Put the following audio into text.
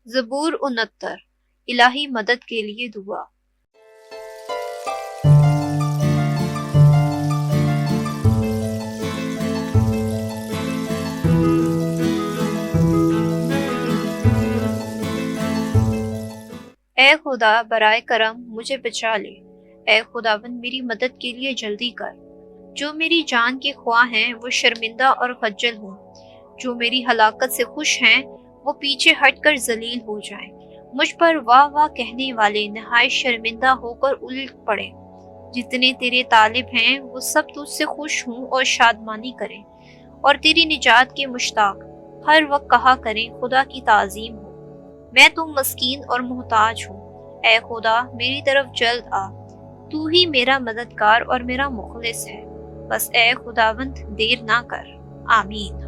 زبور 69 الہی مدد کے لیے دعا۔ اے خدا برائے کرم مجھے بچا لے، اے خداوند میری مدد کے لیے جلدی کر۔ جو میری جان کے خواہ ہیں وہ شرمندہ اور خجل ہوں، جو میری ہلاکت سے خوش ہیں وہ پیچھے ہٹ کر ذلیل ہو جائیں۔ مجھ پر واہ واہ کہنے والے نہایت شرمندہ ہو کر الٹ پڑیں۔ جتنے تیرے طالب ہیں وہ سب تجھ سے خوش ہوں اور شادمانی کریں، اور تیری نجات کے مشتاق ہر وقت کہا کریں خدا کی تعظیم ہو۔ میں تو مسکین اور محتاج ہوں، اے خدا میری طرف جلد آ، تو ہی میرا مددگار اور میرا مخلص ہے، بس اے خداوند دیر نہ کر۔ آمین۔